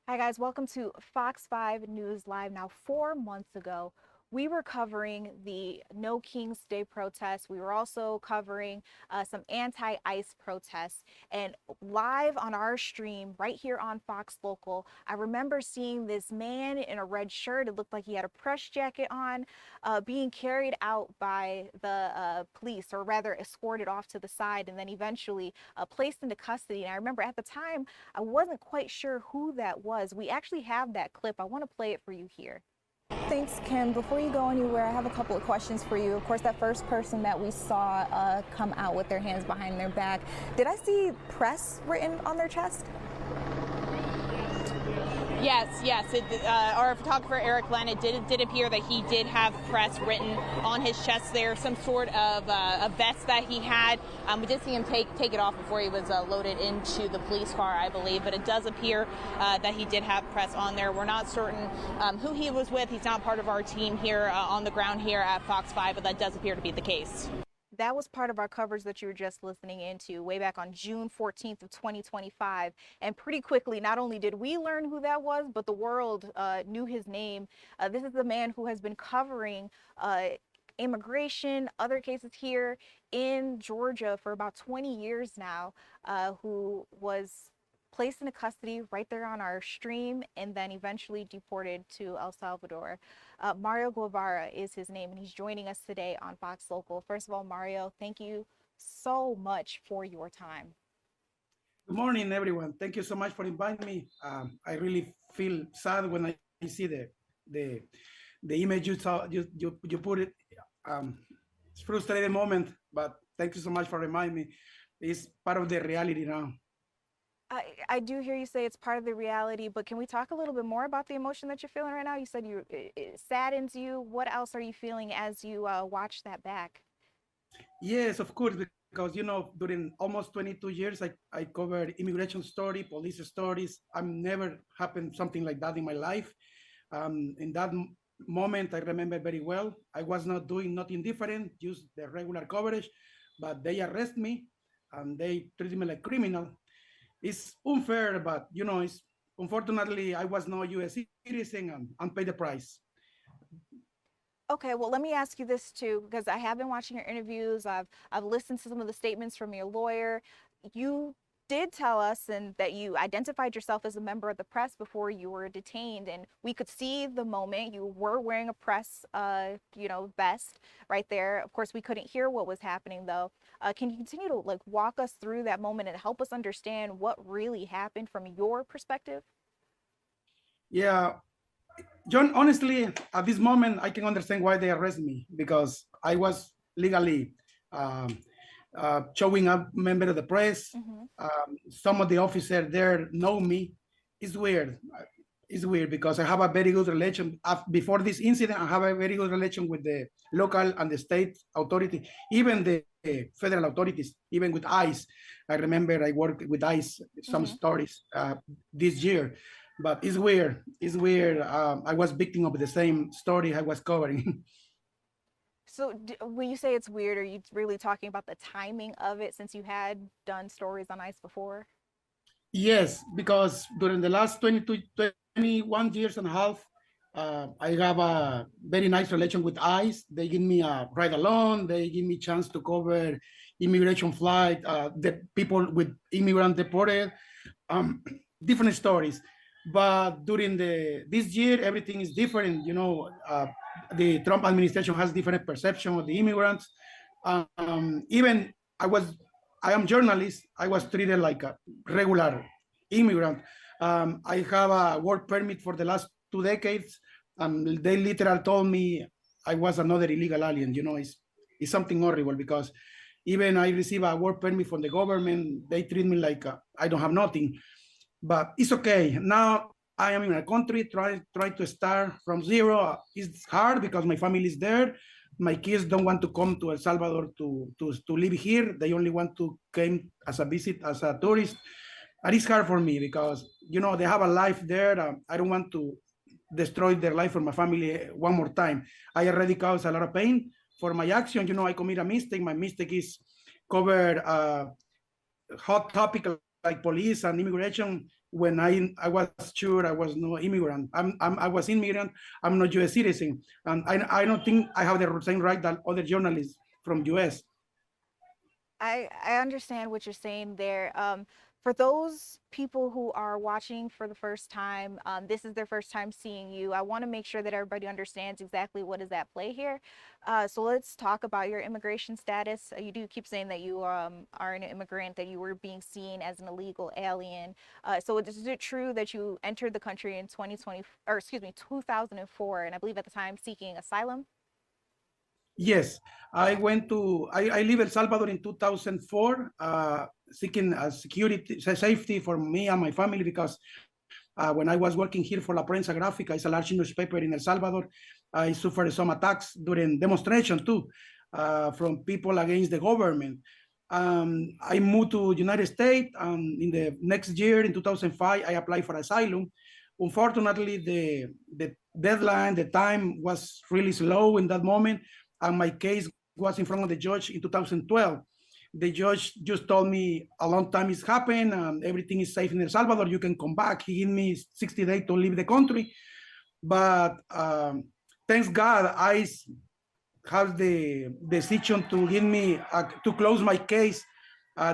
Hi, guys. Welcome to Fox 5 News Live. Now, 4 months ago, we were covering the No Kings Day protests. We were also covering some anti-ICE protests. And live on our stream right here on Fox Local, I remember seeing this man in a red shirt. It looked like he had a press jacket on, being carried out by the police, or rather escorted off to the side and then eventually placed into custody. And I remember at the time, I wasn't quite sure who that was. We actually have that clip. I want to play it for you here. Thanks, Kim. Before you go anywhere, I have a couple of questions for you. Of course, that first person that we saw come out with their hands behind their back, did I see press written on their chest? Yes. Our photographer, Eric Len, it did appear that he did have press written on his chest there, some sort of a vest that he had. We did see him take it off before he was loaded into the police car, I believe, but it does appear that he did have press on there. We're not certain who he was with. He's not part of our team here on the ground here at Fox 5, but that does appear to be the case. That was part of our coverage that you were just listening into way back on June 14th of 2025. And pretty quickly, not only did we learn who that was, but the world knew his name. This is the man who has been covering immigration, other cases here in Georgia for about 20 years now, who was placed into custody right there on our stream and then eventually deported to El Salvador. Mario Guevara is his name, and he's joining us today on Fox Local. First of all, Mario, thank you so much for your time. Good morning, everyone. Thank you so much for inviting me. I really feel sad when I see the image you put it. It's a frustrating moment, but thank you so much for reminding me. It's part of the reality now. I do hear you say it's part of the reality, but can we talk a little bit more about the emotion that you're feeling right now? You said it saddens you. What else are you feeling as you watch that back? Yes, of course, because during almost 22 years, I covered immigration story, police stories. I've never happened something like that in my life. In that moment, I remember very well. I was not doing nothing different, just the regular coverage, but they arrest me and they treat me like criminal. It's unfair, but it's unfortunately I was no U.S. citizen and paid the price. Okay, well, let me ask you this too, because I have been watching your interviews. I've listened to some of the statements from your lawyer. You did tell us and that you identified yourself as a member of the press before you were detained, and we could see the moment you were wearing a press vest right there. Of course, we couldn't hear what was happening though. Can you continue to walk us through that moment and help us understand what really happened from your perspective? Yeah, John, honestly, at this moment I can understand why they arrest me, because I was legally showing up member of the press. Some of the officers there know me. It's weird. It's weird because I have a very good relation. Before this incident, I have a very good relation with the local and the state authority, even the federal authorities, even with ICE. I remember I worked with ICE, some stories this year, but it's weird. It's weird. I was victim of the same story I was covering. So when you say it's weird, are you really talking about the timing of it, since you had done stories on ICE before? Yes, because during the last 21 years and a half, I have a very nice relation with ICE. They give me a ride along. They give me a chance to cover immigration flight, the people with immigrant deported, different stories. But during this year, everything is different. The Trump administration has different perception of the immigrants. Even I am journalist. I was treated like a regular immigrant. I have a work permit for the last 2 decades. They literally told me I was another illegal alien. It's something horrible, because even I receive a work permit from the government, they treat me like I don't have nothing. But it's okay. Now I am in a country, try to start from zero. It's hard because my family is there. My kids don't want to come to El Salvador to live here. They only want to come as a visit, as a tourist. And it's hard for me because, they have a life there. I don't want to destroy their life for my family one more time. I already caused a lot of pain for my action. I commit a mistake. My mistake is cover hot topic like police and immigration when I was sure I was no immigrant. I was immigrant. I'm not U.S. citizen, and I don't think I have the same right that other journalists from U.S. I understand what you're saying there. For those people who are watching for the first time, this is their first time seeing you. I want to make sure that everybody understands exactly what is at play here. So let's talk about your immigration status. You do keep saying that you are an immigrant, that you were being seen as an illegal alien. So is it true that you entered the country in 2020, or excuse me, 2004, and I believe at the time seeking asylum? Yes, I live in Salvador in 2004, seeking security, safety for me and my family because when I was working here for La Prensa Gráfica, it's a large newspaper in El Salvador, I suffered some attacks during demonstration too, from people against the government. I moved to United States, and in the next year, in 2005, I applied for asylum. Unfortunately, the deadline, the time was really slow in that moment, and my case was in front of the judge in 2012. The judge just told me a long time is happened and everything is safe in El Salvador. You can come back. He gave me 60 days to leave the country. But thanks God, I have the decision to give me to close my case.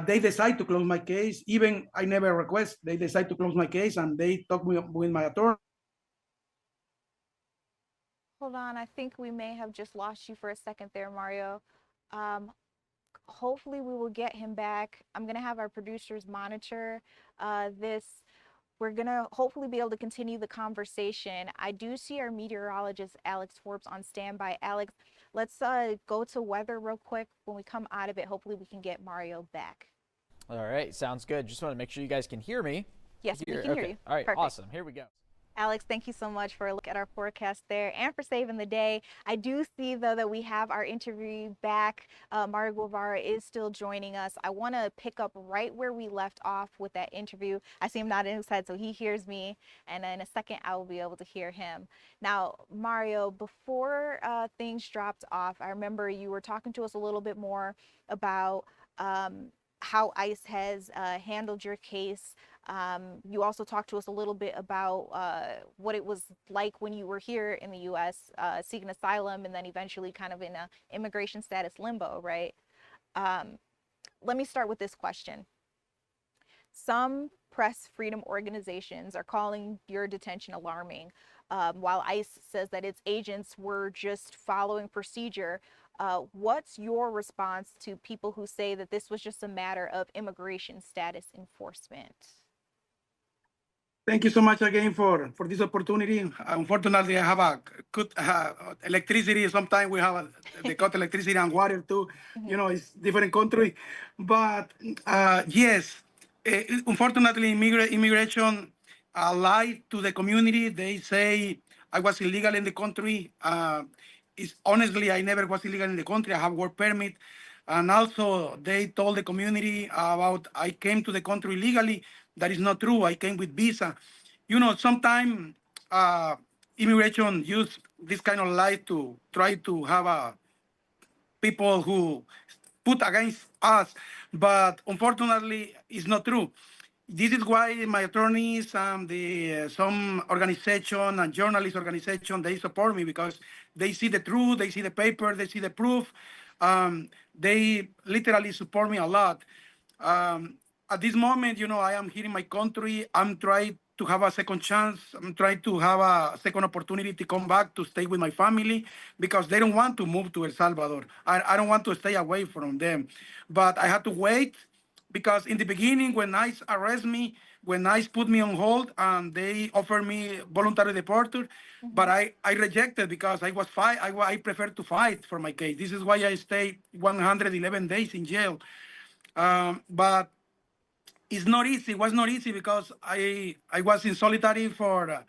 They decide to close my case. Even I never request. They decide to close my case, and they talk with my attorney. Hold on, I think we may have just lost you for a second there, Mario. Um, Hopefully we will get him back. I'm gonna have our producers monitor this. We're gonna hopefully be able to continue the conversation. I do see our meteorologist Alex Forbes on standby. Alex, let's go to weather real quick. When we come out of it, hopefully we can get Mario back. All right, sounds good. Just want to make sure you guys can hear me. Yes, we can hear you. All right, Perfect. awesome. Here we go. Alex, thank you so much for a look at our forecast there and for saving the day. I do see, though, that we have our interview back. Mario Guevara is still joining us. I want to pick up right where we left off with that interview. I see him nodding his head, so he hears me, and in a second, I will be able to hear him. Now, Mario, before things dropped off, I remember you were talking to us a little bit more about how ICE has handled your case. You also talked to us a little bit about what it was like when you were here in the U.S. Seeking asylum and then eventually kind of in a immigration status limbo, right? Let me start with this question. Some press freedom organizations are calling your detention alarming, while ICE says that its agents were just following procedure. What's your response to people who say that this was just a matter of immigration status enforcement? Thank you so much again for this opportunity. Unfortunately, I have a cut electricity. Sometimes we have they cut electricity and water too. You know, it's different country. But yes, unfortunately, immigration lied to the community. They say I was illegal in the country. It's honestly, I never was illegal in the country. I have work permit. And also, they told the community about I came to the country illegally. That is not true. I came with visa. You know, sometimes immigration use this kind of lie to try to have people who put against us, but unfortunately, it's not true. This is why my attorneys and the some organization and journalist organization they support me because they see the truth, they see the paper, they see the proof. They literally support me a lot. At this moment, you know, I am here in my country. I'm trying to have a second chance. I'm trying to have a second opportunity to come back to stay with my family because they don't want to move to El Salvador. I don't want to stay away from them. But I had to wait because in the beginning, when ICE arrest me, when ICE put me on hold and they offered me voluntary deported, but I rejected because I prefer to fight for my case. This is why I stayed 111 days in jail. But it's not easy. It was not easy because I was in solitary for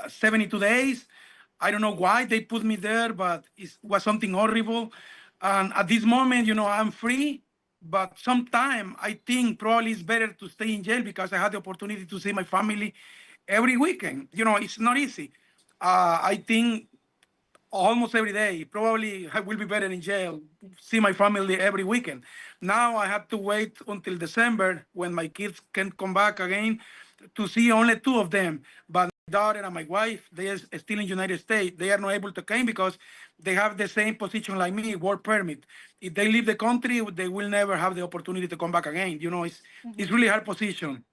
72 days. I don't know why they put me there, but it was something horrible. And at this moment, you know, I'm free. But sometime I think probably it's better to stay in jail because I had the opportunity to see my family every weekend. You know, it's not easy. I think almost every day. Probably I will be better in jail, see my family every weekend. Now I have to wait until December when my kids can come back again. to see only two of them. But my daughter and my wife, they are still in United States. They are not able to come because they have the same position like me, work permit. If they leave the country, they will never have the opportunity to come back again. It's really hard position.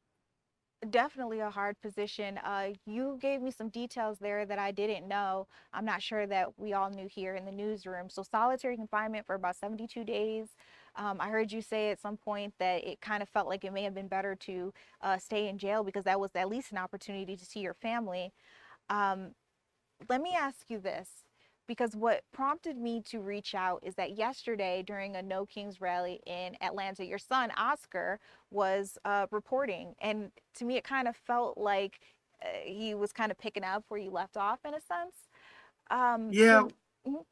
Definitely a hard position. You gave me some details there that I didn't know. I'm not sure that we all knew here in the newsroom. So solitary confinement for about 72 days. I heard you say at some point that it kind of felt like it may have been better to stay in jail because that was at least an opportunity to see your family. Um, Let me ask you this, because what prompted me to reach out is that yesterday during a No Kings rally in Atlanta, your son Oscar was reporting, and to me it kind of felt like he was kind of picking up where you left off in a sense. Yeah.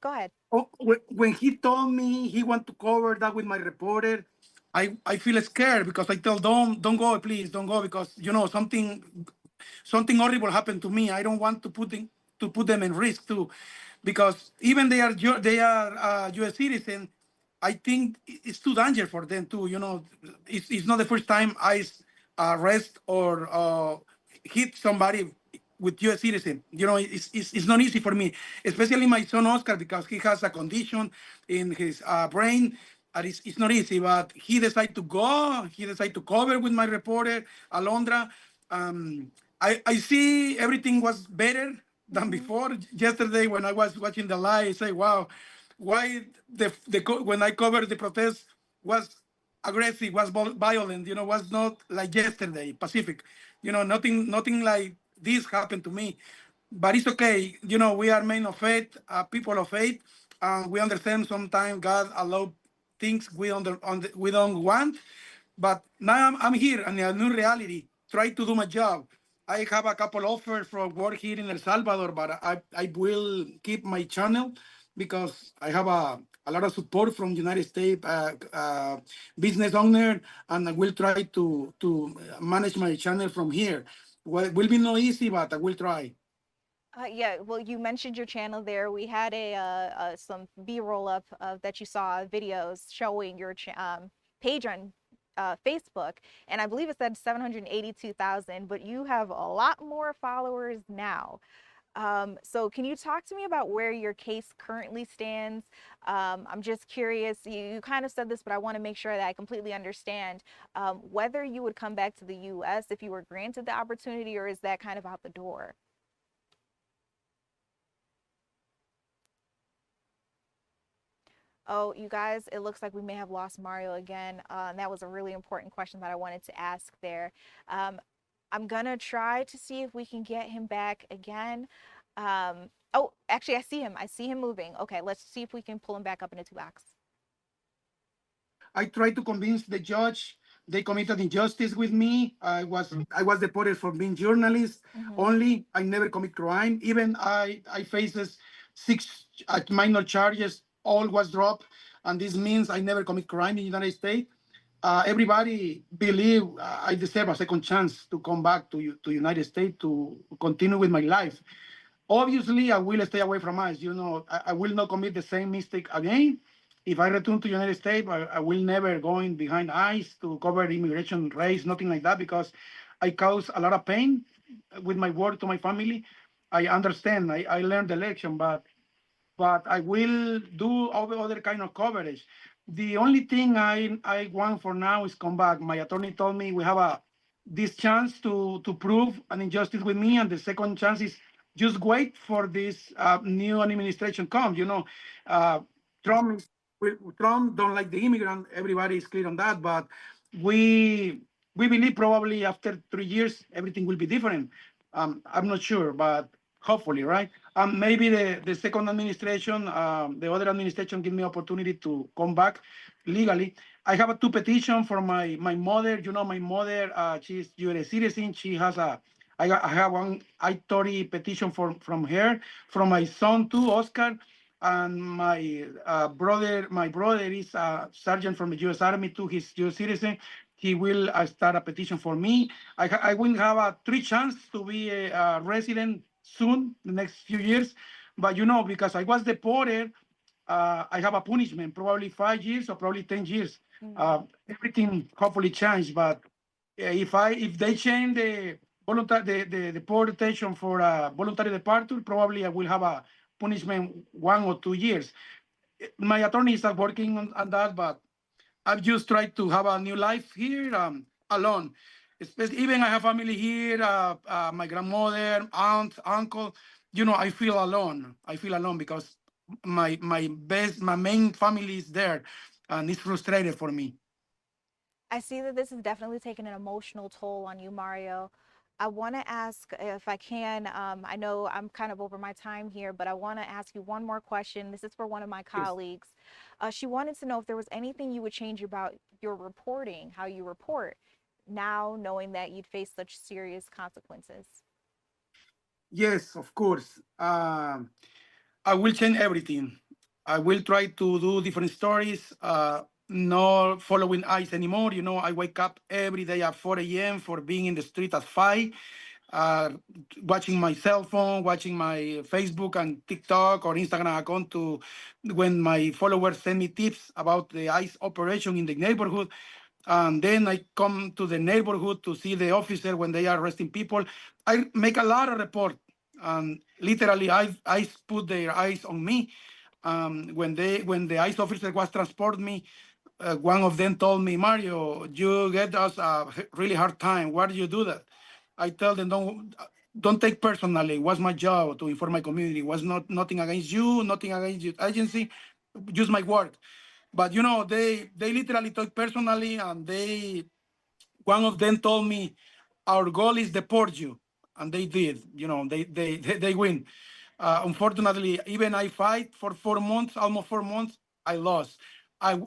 Go ahead. Oh, when he told me he want to cover that with my reporter, I feel scared because I tell don't go, please don't go, because something horrible happened to me. I don't want to put them in risk too, because even they are U.S. citizen. I think it's too dangerous for them too. It's not the first time I arrest or hit somebody with U.S. citizen. It's not easy for me, especially my son Oscar, because he has a condition in his brain. And it's not easy, but he decided to go. He decided to cover with my reporter, Alondra. I see everything was better than before. Yesterday, when I was watching the live, I say, wow, why when I covered the protest was aggressive, was violent, was not like yesterday, Pacific. Nothing like this happened to me. But it's okay. We are men of faith, people of faith. We understand sometimes God allow things we don't want. But now I'm here in a new reality. Try to do my job. I have a couple offers for work here in El Salvador, but I will keep my channel because I have a lot of support from United States business owner, and I will try to manage my channel from here. Well, it will be no easy, but I will try. Yeah, well, you mentioned your channel there. We had some B-roll up that you saw videos showing your page on Facebook, and I believe it said 782,000, but you have a lot more followers now. So can you talk to me about where your case currently stands? I'm just curious, you kind of said this, but I want to make sure that I completely understand whether you would come back to the US if you were granted the opportunity, or is that kind of out the door? Oh, you guys, it looks like we may have lost Mario again. And that was a really important question that I wanted to ask there. Um, I'm gonna try to see if we can get him back again. Oh, actually, I see him. I see him moving. Okay, let's see if we can pull him back up into 2X. I tried to convince the judge they committed injustice with me. I was deported for being journalist only. I never commit crime. Even I faces six minor charges. All was dropped, and this means I never commit crime in the United States. Everybody believe I deserve a second chance to come back to United States to continue with my life. Obviously, I will stay away from ICE. I will not commit the same mistake again. If I return to United States, I will never go in behind ICE to cover immigration race, nothing like that, because I cause a lot of pain with my work to my family. I understand. I learned the lesson, but I will do all the other kind of coverage. The only thing I want for now is come back. My attorney told me we have this chance to prove an injustice with me, and the second chance is just wait for this new administration come. Uh, Trump Trump don't like the immigrant. Everybody is clear on that, but we we believe probably after 3 years everything will be different. I'm not sure, but hopefully, right? Maybe the second administration, the other administration, give me opportunity to come back legally. I have a two petition for my mother. My mother, she's U.S. citizen. She has I have one I-30 petition from her, from my son too, Oscar, and my brother is a sergeant from the U.S. Army too. He's U.S. citizen. He will start a petition for me. I will have a three chance to be a resident soon, the next few years. But because I was deported, I have a punishment, probably 5 years or probably 10 years. Everything hopefully changed. But if they change the deportation for voluntary departure, probably I will have a punishment 1 or 2 years. My attorney is working on that, but I've just tried to have a new life here alone. Especially, even I have family here, my grandmother, aunt, uncle. I feel alone. I feel alone because my main family is there, and it's frustrated for me. I see that this has definitely taken an emotional toll on you, Mario. I want to ask if I can. I know I'm kind of over my time here, but I want to ask you one more question. This is for one of my Yes. colleagues. She wanted to know if there was anything you would change about your reporting, how you report, now knowing that you'd face such serious consequences. Yes, of course. I will change everything. I will try to do different stories, not following ICE anymore. I wake up every day at 4 a.m. for being in the street at 5, uh, watching my cell phone, watching my Facebook and TikTok or Instagram account to when my followers send me tips about the ICE operation in the neighborhood. And then I come to the neighborhood to see the officer when they are arresting people. I make a lot of report. Literally, I put their eyes on me. When the ICE officer was transport me, one of them told me, Mario, you get us a really hard time. Why do you do that? I tell them, don't take personally. It was my job to inform my community. It was not nothing against you, nothing against your agency, just my work. But they literally took personally, and one of them told me, our goal is deport you, and they did. They win. Unfortunately, even I fight for 4 months, almost 4 months, I lost.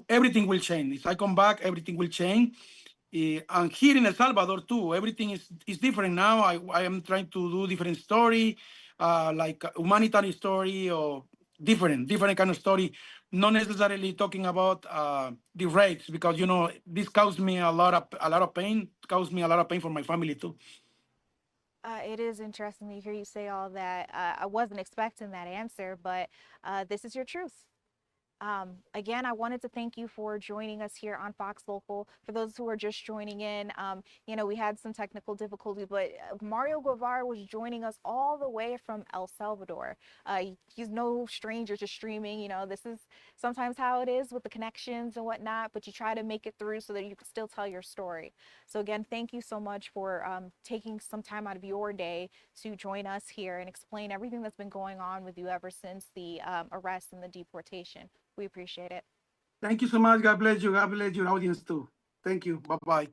Everything will change. If I come back, everything will change. And here in El Salvador too, everything is different now. I am trying to do different story, like a humanitarian story or different kind of story, not necessarily talking about the rapes, because this caused me a lot of pain, caused me a lot of pain for my family too. It is interesting to hear you say all that. I wasn't expecting that answer, but this is your truth. Again, I wanted to thank you for joining us here on Fox Local. For those who are just joining in, we had some technical difficulties, but Mario Guevara was joining us all the way from El Salvador. He's no stranger to streaming. This is sometimes how it is with the connections and whatnot, but you try to make it through so that you can still tell your story. So again, thank you so much for taking some time out of your day to join us here and explain everything that's been going on with you ever since the arrest and the deportation. We appreciate it. Thank you so much. God bless you. God bless your audience too. Thank you. Bye bye.